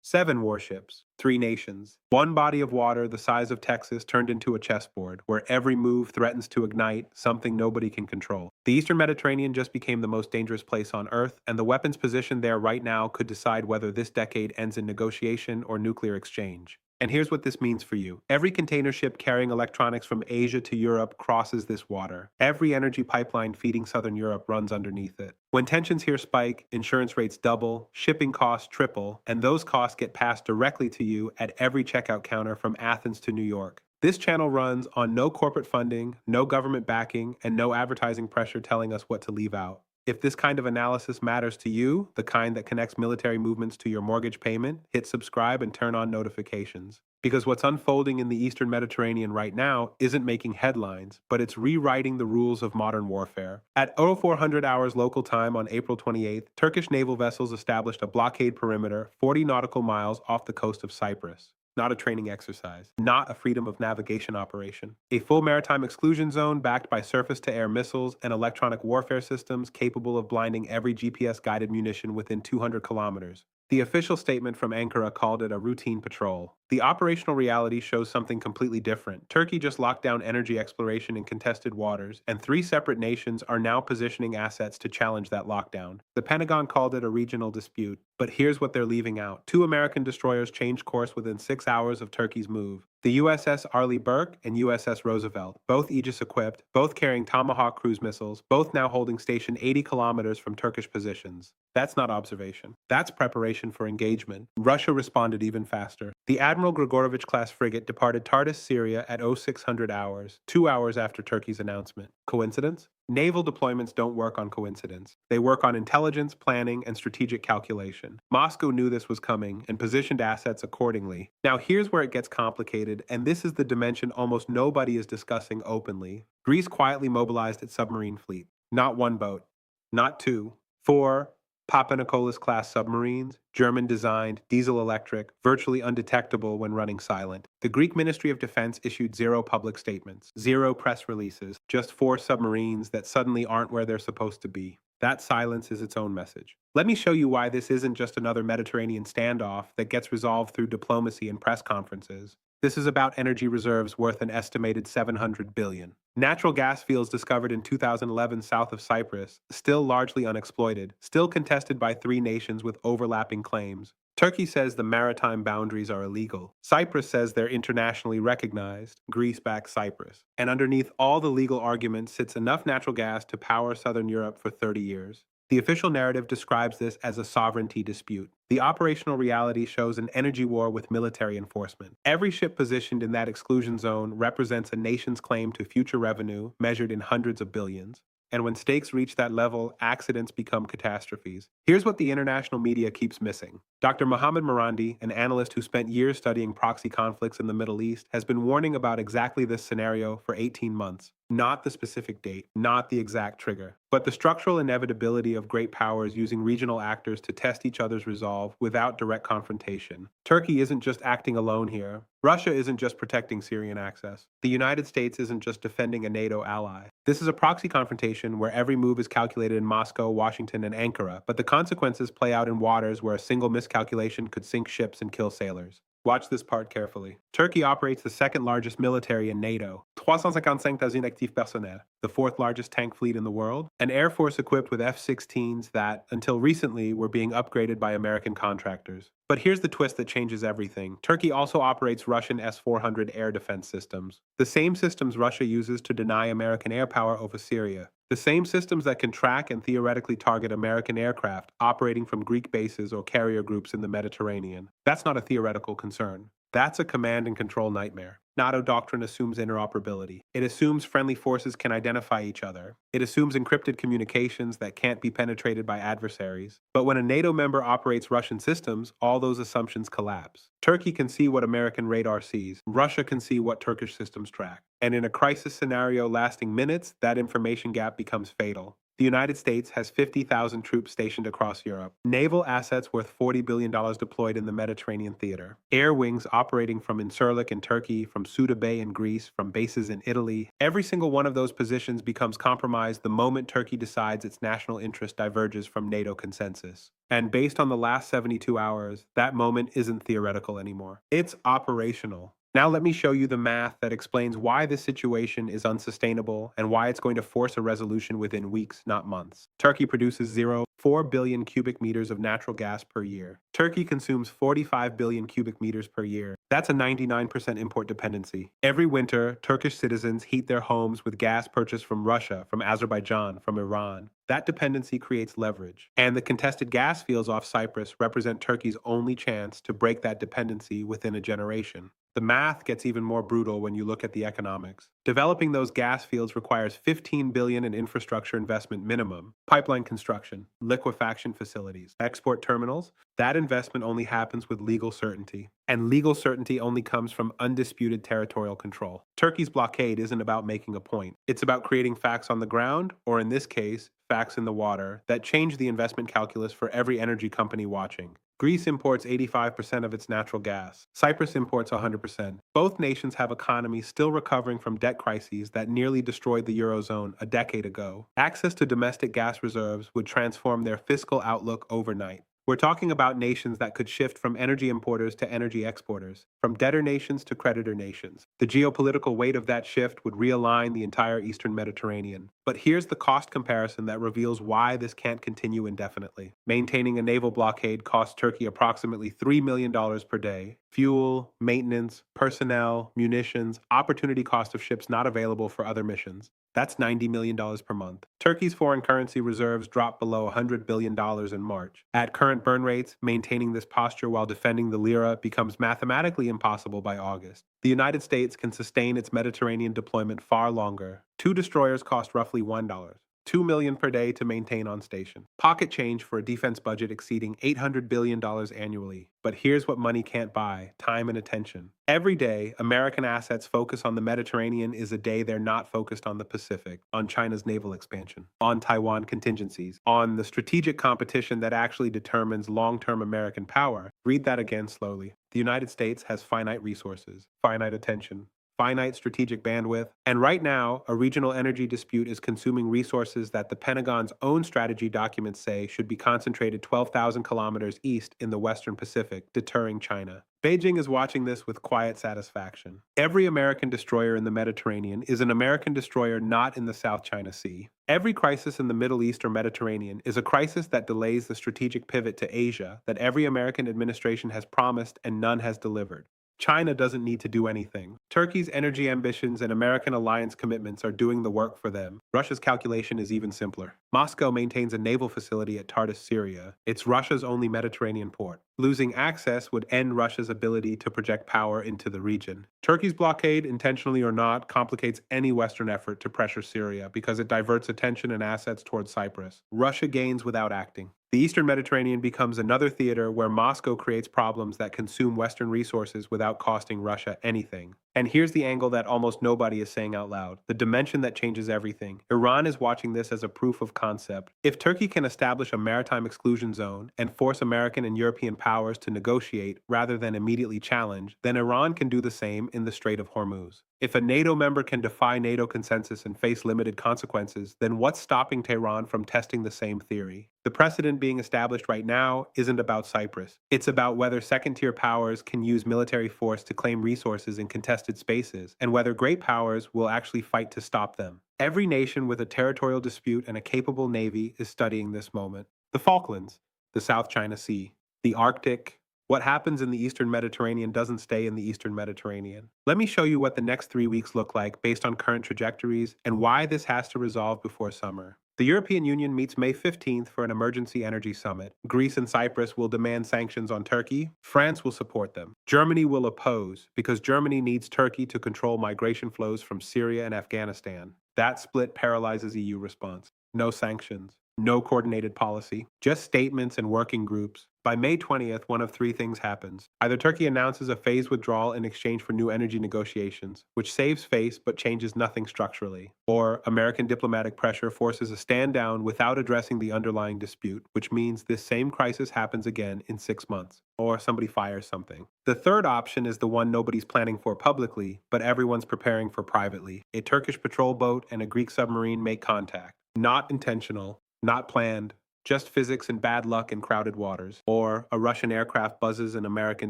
7 warships, 3 nations, one body of water the size of Texas turned into a chessboard, where every move threatens to ignite something nobody can control. The Eastern Mediterranean just became the most dangerous place on Earth, and the weapons positioned there right now could decide whether this decade ends in negotiation or nuclear exchange. And here's what this means for you. Every container ship carrying electronics from Asia to Europe crosses this water. Every energy pipeline feeding southern Europe runs underneath it. When tensions here spike, insurance rates double, shipping costs triple, and those costs get passed directly to you at every checkout counter from Athens to New York. This channel runs on no corporate funding, no government backing, and no advertising pressure telling us what to leave out. If this kind of analysis matters to you, the kind that connects military movements to your mortgage payment, hit subscribe and turn on notifications. Because what's unfolding in the Eastern Mediterranean right now isn't making headlines, but it's rewriting the rules of modern warfare. At 0400 hours local time on April 28th, Turkish naval vessels established a blockade perimeter 40 nautical miles off the coast of Cyprus. Not a training exercise, not a freedom of navigation operation. A full maritime exclusion zone backed by surface-to-air missiles and electronic warfare systems capable of blinding every GPS-guided munition within 200 kilometers. The official statement from Ankara called it a routine patrol. The operational reality shows something completely different. Turkey just locked down energy exploration in contested waters, and 3 separate nations are now positioning assets to challenge that lockdown. The Pentagon called it a regional dispute, but here's what they're leaving out. 2 American destroyers changed course within 6 hours of Turkey's move. The USS Arleigh Burke and USS Roosevelt, both Aegis equipped, both carrying Tomahawk cruise missiles, both now holding station 80 kilometers from Turkish positions. That's not observation. That's preparation for engagement. Russia responded even faster. The Admiral Grigorovich-class frigate departed Tartus, Syria at 0600 hours, 2 hours after Turkey's announcement. Coincidence? Naval deployments don't work on coincidence. They work on intelligence, planning, and strategic calculation. Moscow knew this was coming and positioned assets accordingly. Now here's where it gets complicated, and this is the dimension almost nobody is discussing openly. Greece quietly mobilized its submarine fleet. Not 1 boat, not 2, 4 Papanikolas-class submarines, German-designed, diesel-electric, virtually undetectable when running silent. The Greek Ministry of Defense issued 0 public statements, 0 press releases, just 4 submarines that suddenly aren't where they're supposed to be. That silence is its own message. Let me show you why this isn't just another Mediterranean standoff that gets resolved through diplomacy and press conferences. This is about energy reserves worth an estimated $700 billion. Natural gas fields discovered in 2011 south of Cyprus, still largely unexploited, still contested by 3 nations with overlapping claims. Turkey says the maritime boundaries are illegal. Cyprus says they're internationally recognized. Greece backs Cyprus. And underneath all the legal arguments sits enough natural gas to power southern Europe for 30 years. The official narrative describes this as a sovereignty dispute. The operational reality shows an energy war with military enforcement. Every ship positioned in that exclusion zone represents a nation's claim to future revenue measured in hundreds of billions. And when stakes reach that level, accidents become catastrophes. Here's what the international media keeps missing. Dr. Mohammed Marandi, an analyst who spent years studying proxy conflicts in the Middle East, has been warning about exactly this scenario for 18 months. Not the specific date, not the exact trigger, but the structural inevitability of great powers using regional actors to test each other's resolve without direct confrontation. Turkey isn't just acting alone here. Russia isn't just protecting Syrian access. The United States isn't just defending a NATO ally. This is a proxy confrontation where every move is calculated in Moscow, Washington, and Ankara, but the consequences play out in waters where a single miscalculation could sink ships and kill sailors. Watch this part carefully. Turkey operates the 2nd largest military in NATO, 355,000 actifs personnels, the 4th largest tank fleet in the world, an air force equipped with F-16s that, until recently, were being upgraded by American contractors. But here's the twist that changes everything. Turkey also operates Russian S-400 air defense systems, the same systems Russia uses to deny American air power over Syria. The same systems that can track and theoretically target American aircraft operating from Greek bases or carrier groups in the Mediterranean. That's not a theoretical concern. That's a command and control nightmare. NATO doctrine assumes interoperability. It assumes friendly forces can identify each other. It assumes encrypted communications that can't be penetrated by adversaries. But when a NATO member operates Russian systems, all those assumptions collapse. Turkey can see what American radar sees. Russia can see what Turkish systems track. And in a crisis scenario lasting minutes, that information gap becomes fatal. The United States has 50,000 troops stationed across Europe. Naval assets worth $40 billion deployed in the Mediterranean theater. Air wings operating from Incirlik in Turkey, from Suda Bay in Greece, from bases in Italy. Every single one of those positions becomes compromised the moment Turkey decides its national interest diverges from NATO consensus. And based on the last 72 hours, that moment isn't theoretical anymore. It's operational. Now let me show you the math that explains why this situation is unsustainable and why it's going to force a resolution within weeks, not months. Turkey produces 0.4 billion cubic meters of natural gas per year. Turkey consumes 45 billion cubic meters per year. That's a 99% import dependency. Every winter, Turkish citizens heat their homes with gas purchased from Russia, from Azerbaijan, from Iran. That dependency creates leverage. And the contested gas fields off Cyprus represent Turkey's only chance to break that dependency within a generation. The math gets even more brutal when you look at the economics. Developing those gas fields requires $15 billion in infrastructure investment minimum. Pipeline construction, liquefaction facilities, export terminals. That investment only happens with legal certainty. And legal certainty only comes from undisputed territorial control. Turkey's blockade isn't about making a point. It's about creating facts on the ground, or in this case, facts in the water, that change the investment calculus for every energy company watching. Greece imports 85% of its natural gas. Cyprus imports 100%. Both nations have economies still recovering from debt crises that nearly destroyed the Eurozone a decade ago. Access to domestic gas reserves would transform their fiscal outlook overnight. We're talking about nations that could shift from energy importers to energy exporters, from debtor nations to creditor nations. The geopolitical weight of that shift would realign the entire Eastern Mediterranean. But here's the cost comparison that reveals why this can't continue indefinitely. Maintaining a naval blockade costs Turkey approximately $3 million per day. Fuel, maintenance, personnel, munitions, opportunity cost of ships not available for other missions. That's $90 million per month. Turkey's foreign currency reserves dropped below $100 billion in March. At current burn rates, maintaining this posture while defending the lira becomes mathematically impossible by August. The United States can sustain its Mediterranean deployment far longer. 2 destroyers cost roughly $1. $2 million per day to maintain on station. Pocket change for a defense budget exceeding $800 billion annually. But here's what money can't buy: time and attention. Every day, American assets focus on the Mediterranean is a day they're not focused on the Pacific, on China's naval expansion, on Taiwan contingencies, on the strategic competition that actually determines long-term American power. Read that again slowly. The United States has finite resources, finite attention, finite strategic bandwidth, and right now, a regional energy dispute is consuming resources that the Pentagon's own strategy documents say should be concentrated 12,000 kilometers east in the Western Pacific, deterring China. Beijing is watching this with quiet satisfaction. Every American destroyer in the Mediterranean is an American destroyer not in the South China Sea. Every crisis in the Middle East or Mediterranean is a crisis that delays the strategic pivot to Asia that every American administration has promised and none has delivered. China doesn't need to do anything. Turkey's energy ambitions and American alliance commitments are doing the work for them. Russia's calculation is even simpler. Moscow maintains a naval facility at Tartus, Syria. It's Russia's only Mediterranean port. Losing access would end Russia's ability to project power into the region. Turkey's blockade, intentionally or not, complicates any Western effort to pressure Syria because it diverts attention and assets towards Cyprus. Russia gains without acting. The Eastern Mediterranean becomes another theater where Moscow creates problems that consume Western resources without costing Russia anything. And here's the angle that almost nobody is saying out loud, the dimension that changes everything. Iran is watching this as a proof of concept. If Turkey can establish a maritime exclusion zone and force American and European powers to negotiate rather than immediately challenge, then Iran can do the same in the Strait of Hormuz. If a NATO member can defy NATO consensus and face limited consequences, then what's stopping Tehran from testing the same theory? The precedent being established right now isn't about Cyprus. It's about whether second-tier powers can use military force to claim resources in contested spaces, and whether great powers will actually fight to stop them. Every nation with a territorial dispute and a capable navy is studying this moment. The Falklands, the South China Sea, the Arctic. What happens in the Eastern Mediterranean doesn't stay in the Eastern Mediterranean. Let me show you what the next 3 weeks look like based on current trajectories and why this has to resolve before summer. The European Union meets May 15th for an emergency energy summit. Greece and Cyprus will demand sanctions on Turkey. France will support them. Germany will oppose because Germany needs Turkey to control migration flows from Syria and Afghanistan. That split paralyzes EU response. No sanctions. No coordinated policy, just statements and working groups. By May 20th, one of three things happens. Either Turkey announces a phased withdrawal in exchange for new energy negotiations, which saves face but changes nothing structurally, or American diplomatic pressure forces a stand down without addressing the underlying dispute, which means this same crisis happens again in 6 months, or somebody fires something. The third option is the one nobody's planning for publicly, but everyone's preparing for privately. A Turkish patrol boat and a Greek submarine make contact. Not intentional, not planned, just physics and bad luck in crowded waters, or a Russian aircraft buzzes an American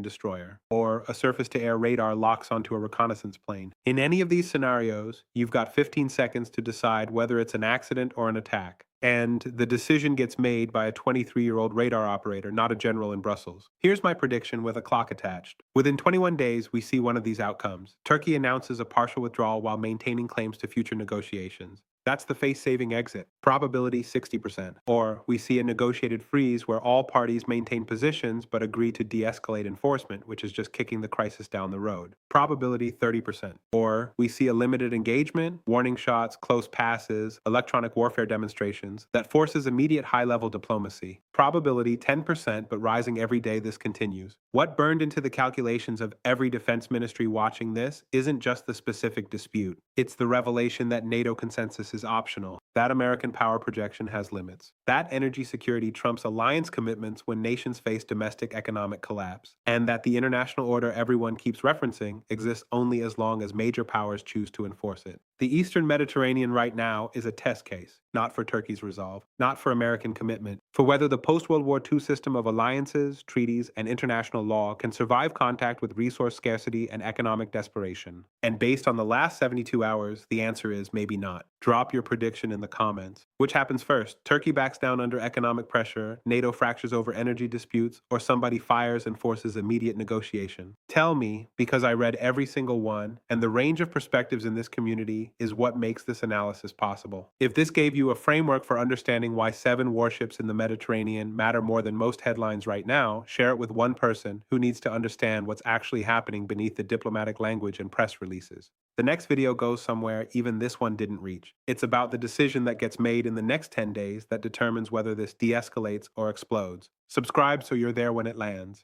destroyer, or a surface-to-air radar locks onto a reconnaissance plane. In any of these scenarios, you've got 15 seconds to decide whether it's an accident or an attack. And the decision gets made by a 23-year-old radar operator, not a general in Brussels. Here's my prediction with a clock attached. Within 21 days, we see one of these outcomes. Turkey announces a partial withdrawal while maintaining claims to future negotiations. That's the face-saving exit. Probability 60%. Or we see a negotiated freeze where all parties maintain positions but agree to de-escalate enforcement, which is just kicking the crisis down the road. Probability 30%. Or we see a limited engagement, warning shots, close passes, electronic warfare demonstrations that forces immediate high-level diplomacy. Probability 10%, but rising every day this continues. What burned into the calculations of every defense ministry watching this isn't just the specific dispute. It's the revelation that NATO consensus is optional. That American power projection has limits. That energy security trumps alliance commitments when nations face domestic economic collapse. And that the international order everyone keeps referencing exists only as long as major powers choose to enforce it. The Eastern Mediterranean right now is a test case, not for Turkey's resolve, not for American commitment, for whether the post-World War II system of alliances, treaties, and international law can survive contact with resource scarcity and economic desperation. And based on the last 72 hours, the answer is maybe not. Drop your prediction in the comments. Which happens first? Turkey backs down under economic pressure, NATO fractures over energy disputes, or somebody fires and forces immediate negotiation? Tell me, because I read every single one, and the range of perspectives in this community is what makes this analysis possible. If this gave you a framework for understanding why 7 warships in the Mediterranean matter more than most headlines right now, share it with one person who needs to understand what's actually happening beneath the diplomatic language and press releases. The next video goes somewhere even this one didn't reach. It's about the decision that gets made in the next 10 days that determines whether this de-escalates or explodes. Subscribe so you're there when it lands.